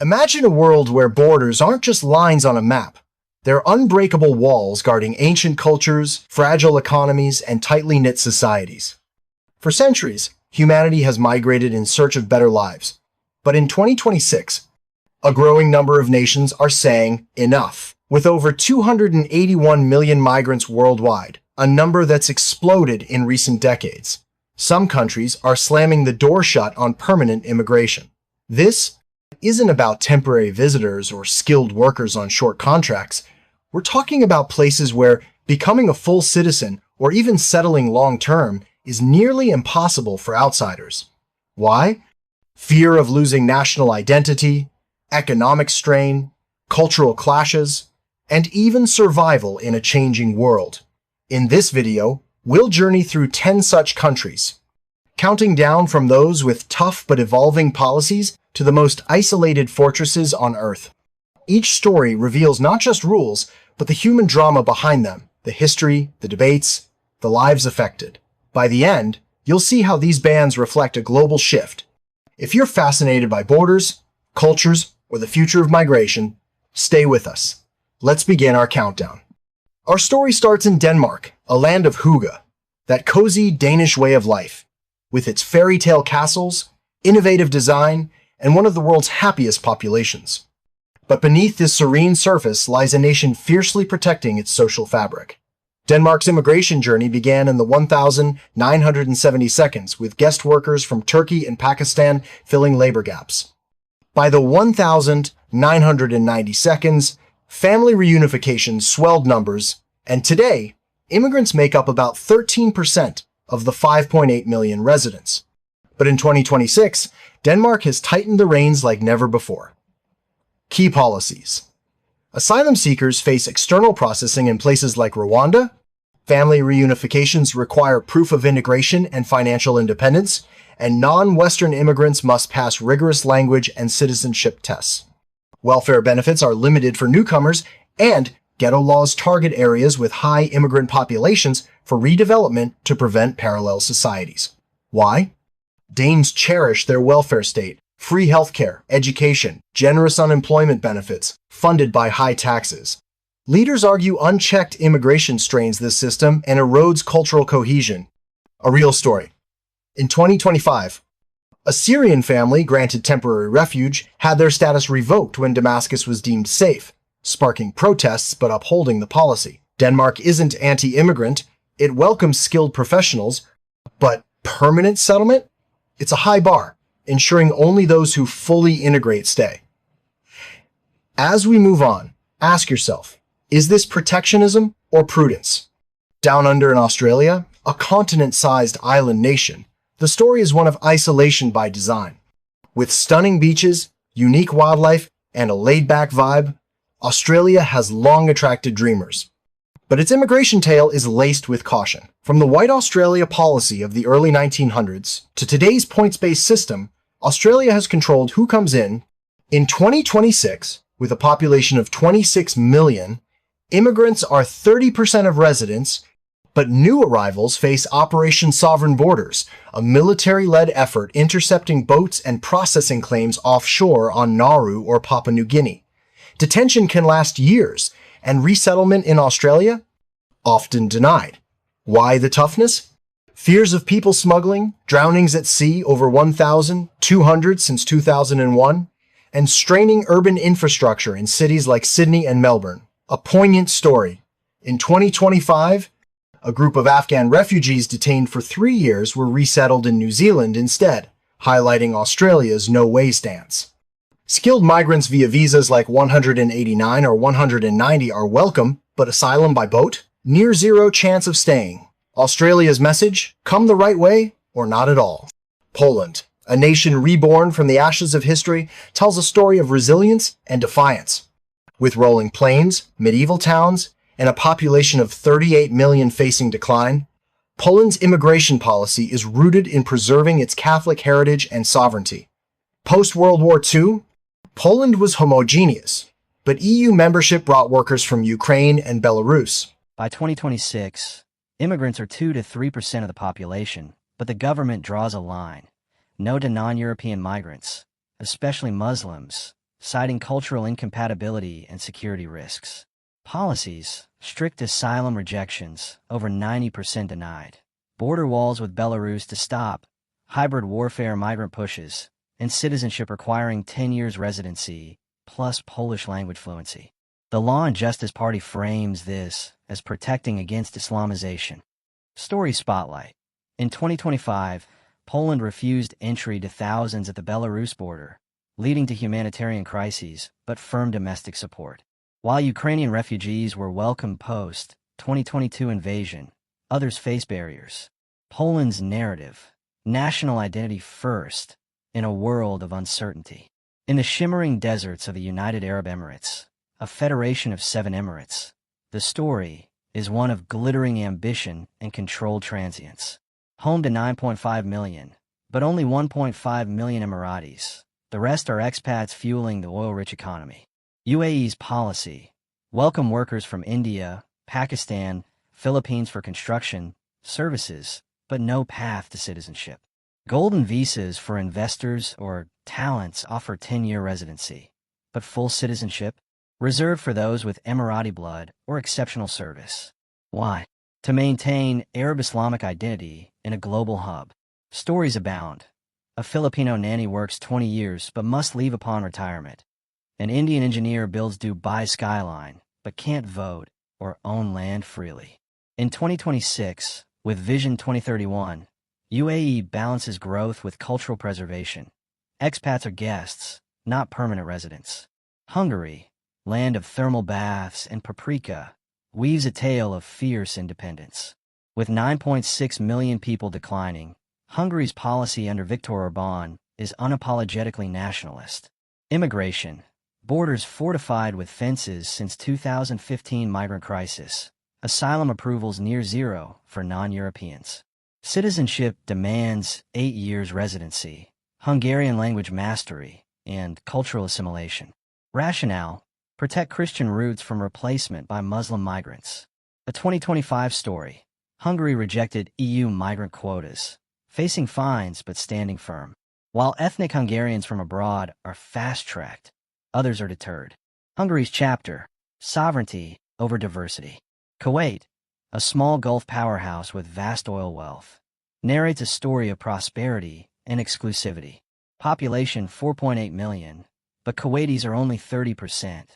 Imagine a world where borders aren't just lines on a map. They're unbreakable walls guarding ancient cultures, fragile economies, and tightly knit societies. For centuries, humanity has migrated in search of better lives. But in 2026, a growing number of nations are saying enough. With over 281 million migrants worldwide, a number that's exploded in recent decades. Some countries are slamming the door shut on permanent immigration. This isn't about temporary visitors or skilled workers on short contracts. We're talking about places where becoming a full citizen or even settling long-term is nearly impossible for outsiders. Why? Fear of losing national identity, economic strain, cultural clashes, and even survival in a changing world. In this video, we'll journey through 10 such countries, counting down from those with tough but evolving policies to the most isolated fortresses on Earth. Each story reveals not just rules, but the human drama behind them, the history, the debates, the lives affected. By the end, you'll see how these bans reflect a global shift. If you're fascinated by borders, cultures, or the future of migration, stay with us. Let's begin our countdown. Our story starts in Denmark, a land of hygge, that cozy Danish way of life, with its fairy tale castles, innovative design, and one of the world's happiest populations. But beneath this serene surface lies a nation fiercely protecting its social fabric. Denmark's immigration journey began in the 1,970 with guest workers from Turkey and Pakistan filling labor gaps. By the 1,990 family reunification swelled numbers, and today, immigrants make up about 13% of the 5.8 million residents. But in 2026, Denmark has tightened the reins like never before. Key policies. Asylum seekers face external processing in places like Rwanda. Family reunifications require proof of integration and financial independence, and non-Western immigrants must pass rigorous language and citizenship tests. Welfare benefits are limited for newcomers, and ghetto laws target areas with high immigrant populations for redevelopment to prevent parallel societies. Why? Danes cherish their welfare state, free healthcare, education, generous unemployment benefits, funded by high taxes. Leaders argue unchecked immigration strains this system and erodes cultural cohesion. A real story. In 2025, a Syrian family granted temporary refuge had their status revoked when Damascus was deemed safe, sparking protests but upholding the policy. Denmark isn't anti-immigrant, it welcomes skilled professionals, but permanent settlement? It's a high bar, ensuring only those who fully integrate stay. As we move on, ask yourself, is this protectionism or prudence? Down under in Australia, a continent-sized island nation, the story is one of isolation by design. With stunning beaches, unique wildlife, and a laid-back vibe, Australia has long attracted dreamers. But its immigration tale is laced with caution. From the White Australia policy of the early 1900s to today's points-based system, Australia has controlled who comes in. In 2026, with a population of 26 million, immigrants are 30% of residents, but new arrivals face Operation Sovereign Borders, a military-led effort intercepting boats and processing claims offshore on Nauru or Papua New Guinea. Detention can last years, and resettlement in Australia? Often denied. Why the toughness? Fears of people smuggling, drownings at sea over 1,200 since 2001, and straining urban infrastructure in cities like Sydney and Melbourne. A poignant story. In 2025, a group of Afghan refugees detained for 3 years were resettled in New Zealand instead, highlighting Australia's no-way stance. Skilled migrants via visas like 189 or 190 are welcome, but asylum by boat? Near zero chance of staying. Australia's message? Come the right way or not at all. Poland, a nation reborn from the ashes of history, tells a story of resilience and defiance. With rolling plains, medieval towns, and a population of 38 million facing decline, Poland's immigration policy is rooted in preserving its Catholic heritage and sovereignty. Post-World War II, Poland was homogeneous, but EU membership brought workers from Ukraine and Belarus. By 2026, immigrants are 2 to 3% of the population, but the government draws a line. No to non-European migrants, especially Muslims, citing cultural incompatibility and security risks. Policies: strict asylum rejections, over 90% denied. Border walls with Belarus to stop. Hybrid warfare migrant pushes. And citizenship requiring 10 years residency, plus Polish language fluency. The Law and Justice Party frames this as protecting against Islamization. Story Spotlight. In 2025, Poland refused entry to thousands at the Belarus border, leading to humanitarian crises but firm domestic support. While Ukrainian refugees were welcomed post-2022 invasion, others face barriers. Poland's narrative: national identity first, in a world of uncertainty. In the shimmering deserts of the United Arab Emirates, a federation of 7 emirates, the story is one of glittering ambition and controlled transience. Home to 9.5 million, but only 1.5 million Emiratis. The rest are expats fueling the oil-rich economy. UAE's policy: welcome workers from India, Pakistan, Philippines for construction, services, but no path to citizenship. Golden visas for investors or talents offer 10-year residency, but full citizenship reserved for those with Emirati blood or exceptional service. Why? To maintain Arab Islamic identity in a global hub. Stories abound. A Filipino nanny works 20 years but must leave upon retirement. An Indian engineer builds Dubai skyline but can't vote or own land freely. In 2026, with Vision 2031, UAE balances growth with cultural preservation. Expats are guests, not permanent residents. Hungary, land of thermal baths and paprika, weaves a tale of fierce independence. With 9.6 million people declining, Hungary's policy under Viktor Orbán is unapologetically nationalist. Immigration: borders fortified with fences since 2015 migrant crisis. Asylum approvals near zero for non-Europeans. Citizenship demands 8 years residency, Hungarian language mastery, and cultural assimilation. Rationale: protect Christian roots from replacement by Muslim migrants. A 2025 story: Hungary rejected EU migrant quotas, facing fines but standing firm. While ethnic Hungarians from abroad are fast-tracked, others are deterred. Hungary's chapter: sovereignty over diversity. Kuwait, a small Gulf powerhouse with vast oil wealth, narrates a story of prosperity and exclusivity. Population 4.8 million, but Kuwaitis are only 30%.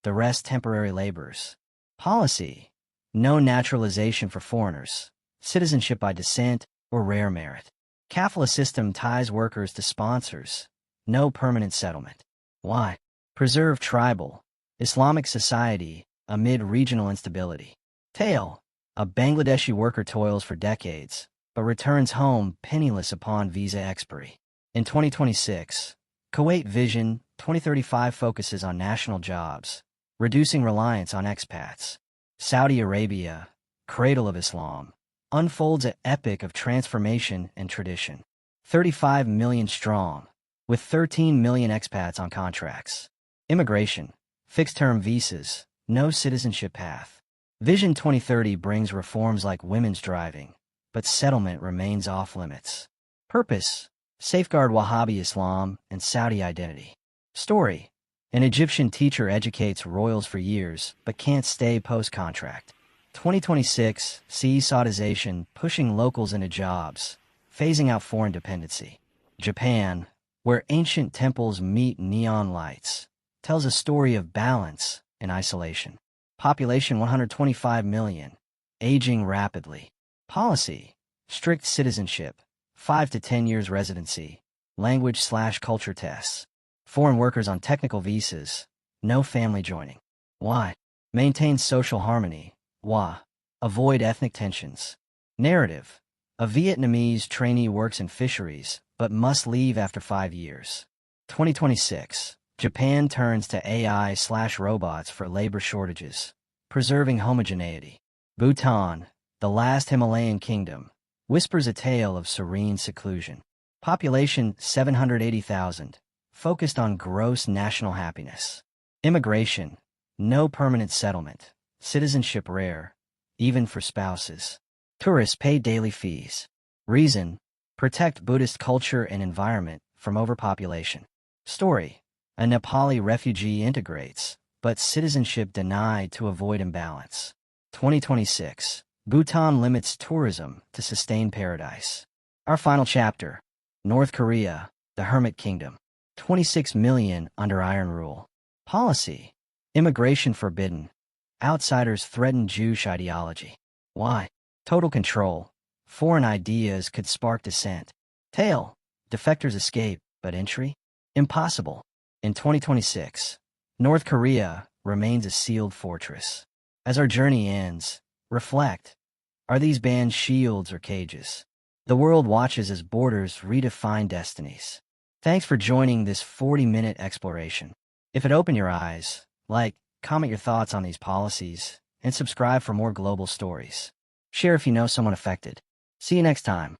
The rest temporary laborers. Policy: no naturalization for foreigners, citizenship by descent or rare merit. Kafala system ties workers to sponsors, no permanent settlement. Why? Preserve tribal, Islamic society amid regional instability. Tale: a Bangladeshi worker toils for decades, but returns home penniless upon visa expiry. In 2026, Kuwait Vision 2035 focuses on national jobs, reducing reliance on expats. Saudi Arabia, cradle of Islam, unfolds an epic of transformation and tradition. 35 million strong, with 13 million expats on contracts. Immigration: fixed-term visas, no citizenship path. Vision 2030 brings reforms like women's driving, but settlement remains off-limits. Purpose: safeguard Wahhabi Islam and Saudi identity. Story: an Egyptian teacher educates royals for years but can't stay post-contract. 2026 sees Saudization pushing locals into jobs, phasing out foreign dependency. Japan, where ancient temples meet neon lights, tells a story of balance and isolation. Population 125 million, aging rapidly. Policy: strict citizenship, 5 to 10 years residency, language/culture tests. Foreign workers on technical visas, no family joining. Why? Maintain social harmony. Why? Avoid ethnic tensions. Narrative: a Vietnamese trainee works in fisheries, but must leave after 5 years. 2026, Japan turns to AI/robots for labor shortages, preserving homogeneity. Bhutan, the last Himalayan kingdom, whispers a tale of serene seclusion. Population 780,000, focused on gross national happiness. Immigration: no permanent settlement, citizenship rare, even for spouses. Tourists pay daily fees. Reason: protect Buddhist culture and environment from overpopulation. Story: A Nepali refugee integrates, but citizenship denied to avoid imbalance. 2026. Bhutan limits tourism to sustain paradise. Our final chapter. North Korea, the Hermit Kingdom. 26 million under iron rule. Policy. Immigration forbidden. Outsiders threaten Jewish ideology. Why? Total control. Foreign ideas could spark dissent. Tale. Defectors escape, but entry? Impossible. In 2026, North Korea remains a sealed fortress. As our journey ends, reflect. Are these bans shields or cages? The world watches as borders redefine destinies. Thanks for joining this 40-minute exploration. If it opened your eyes, like, comment your thoughts on these policies, and subscribe for more global stories. Share if you know someone affected. See you next time.